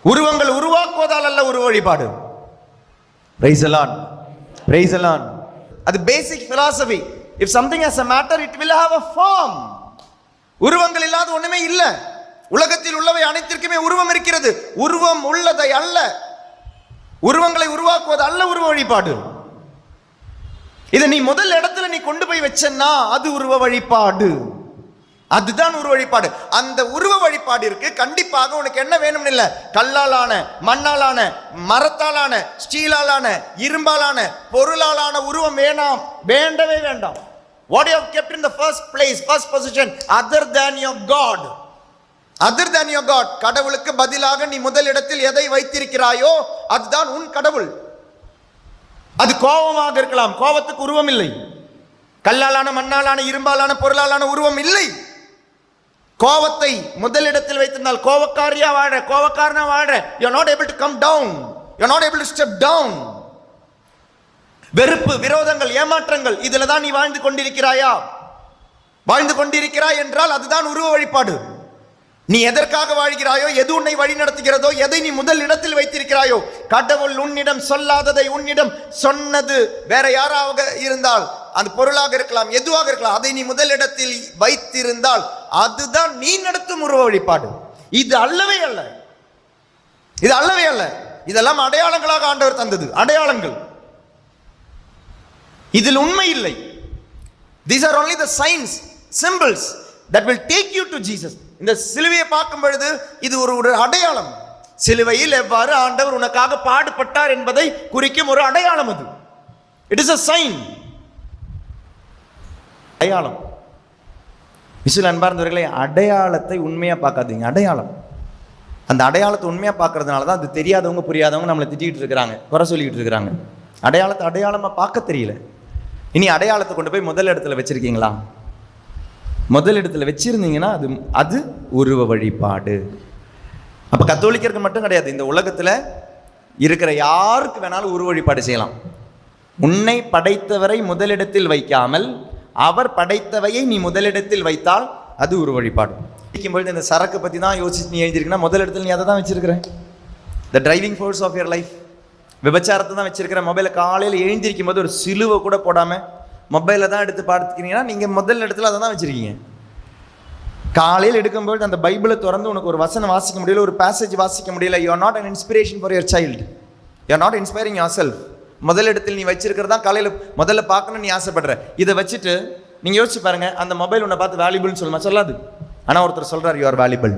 உருவங்கள் உருவாக்குவதால் அல்ல உருவ வழிபாடு. Praise the Lord. Praise the Lord. அது பேசிக் philosophy. If something has a matter, it will have a form. உருவங்கள் இல்லாத ஒண்ணுமே இல்ல. உலகத்தில் உள்ளவை அனைத்திற்குமே உருவம் இருக்கிறது. உருவம் உள்ளதை அல்ல, உருவங்களை உருவாக்குவது அல்ல உருவ வழிபாடு. இதை நீ முதல் இடத்துல நீ கொண்டு போய் வச்சன்னா அது உருவ வழிபாடு. அதுதான் உருவ வழிபாடு. அந்த உருவ வழிபாடிற்கு கண்டிப்பாக உனக்கு என்ன வேணும்னு இல்ல, கல்லாலான, மண்ணாலான, மரத்தாலான, ஸ்டீலாலான, இரும்பாலான, பொருளாலான உருவம் வேணாம், வேண்டவே வேண்டாம். What you have kept in the first place, first position, other than your God, other than your God, கடவுளுக்கு பதிலாக நீ முதல் இடத்தில் எதை வைத்திருக்கிறாயோ அதுதான் உன் கடவுள். அது கோபமாக இருக்கலாம், கோபத்துக்கு உருவம் இல்லை. கல்லாலான, மண்ணாலான, இரும்பாலான, பொருளாலான உருவம் இல்லை. கோபத்தை முதலிடத்தில் வைத்திருந்தால் கோபக்காரியா வாழ, கோபக்காரனா வாழ, you are not able to come down, you are not able to step down. வெறுப்பு, விரோதங்கள், ஏமாற்றங்கள், இதுல தான் நீ வாழ்ந்து கொண்டிருக்கிறாயா? வாழ்ந்து கொண்டிருக்கிறாய் என்றால் அதுதான் உருவ வழிபாடு. நீ எதற்காக வாழ்கிறாயோ, எது உன்னை வழி நடத்துகிறதோ, எதை நீ முதல் இடத்தில் வைத்திருக்கிறாயோ, கடவுள் உன்னிடம் சொல்லாததை உன்னிடம் சொன்னது வேற யாராக இருந்தால், அந்த பொருளாக இருக்கலாம், எதுவாக இருக்கலாம், அதை நீ முதல் இடத்தில் வைத்திருந்தால் அதுதான் நீ நடத்தும் உருவ வழிபாடு. இது அல்லவே அல்ல, இது அல்லவே அல்ல. இதெல்லாம் அடையாளங்களாக ஆண்டவர் தந்தது, அடையாளங்கள். இதில் உண்மை இல்லை. These are only the signs, symbols that will take you to Jesus. இந்த சிலுவையை பார்க்கும் பொழுது இது ஒரு அடையாளம். சிலுவையில் எவ்வாறு ஆண்டவர் உனக்காக பாடுபட்டார் என்பதை குறிக்கும் ஒரு அடையாளம் அது. It is a sign. அடையாளம். விசுவாசி அன்பார்ந்தவர்களே, அடையாளத்தை உண்மையா பார்க்காதீங்க. அடையாளம், அந்த அடையாளத்தை உண்மையா பார்க்கறதுனால தான் அது தெரியாதவங்க புரியாதவங்க நம்மளை திட்டிகிட்டு இருக்கிறாங்க, குறை சொல்லிக்கிட்டு இருக்கிறாங்க. அடையாளத்தை அடையாளமா பார்க்க தெரியல. இனி அடையாளத்தை கொண்டு போய் முதல் இடத்துல வச்சிருக்கீங்களா? முதல் இடத்துல வச்சிருந்தீங்கன்னா அது உருவ வழிபாடு. அப்ப கத்தோலிக்கருக்கு மட்டும் கிடையாது, இந்த உலகத்துல இருக்கிற யாருக்கு வேணாலும் உருவ வழிபாடு செய்யலாம். உன்னை படைத்தவரை முதலிடத்தில் வைக்காமல் அவர் படைத்தவையை நீ முதலிடத்தில் வைத்தால் அது உருவ வழிபாடு. பொழுது இந்த சரக்கு பத்தி தான் யோசிச்சு நீ எழுதிருக்கீங்கன்னா முதல் இடத்துல நீ அதை தான் வச்சிருக்கிற. The driving force of your life. விபச்சாரத்தை தான் வச்சிருக்கிற. மொபைலை காலையில் எழுந்திருக்கும் போது ஒரு சிலுவை கூட போடாமல் மொபைலை தான் எடுத்து பார்த்துக்கிறீங்கன்னா நீங்கள் முதல் இடத்துல அதை தான் வச்சுருக்கீங்க. காலையில் எடுக்கும்போது அந்த பைபிளை திறந்து உனக்கு ஒரு வசனம் வாசிக்க முடியல, ஒரு பேசேஜ் வாசிக்க முடியல. You are not an inspiration for your child. You are not inspiring your self. முதல் இடத்தில் நீ வச்சிருக்கிறது தான் காலையில் முதல்ல பார்க்கணும்னு நீ ஆசைப்படுற. இதை வச்சுட்டு நீங்கள் யோசிச்சு பாருங்க, அந்த மொபைல் உன்னை பார்த்து வேல்யூபிள்னு சொல்லுமா? சொல்லாது. ஆனால் ஒருத்தர் சொல்கிறார் யூ ஆர் வேல்யூபிள்.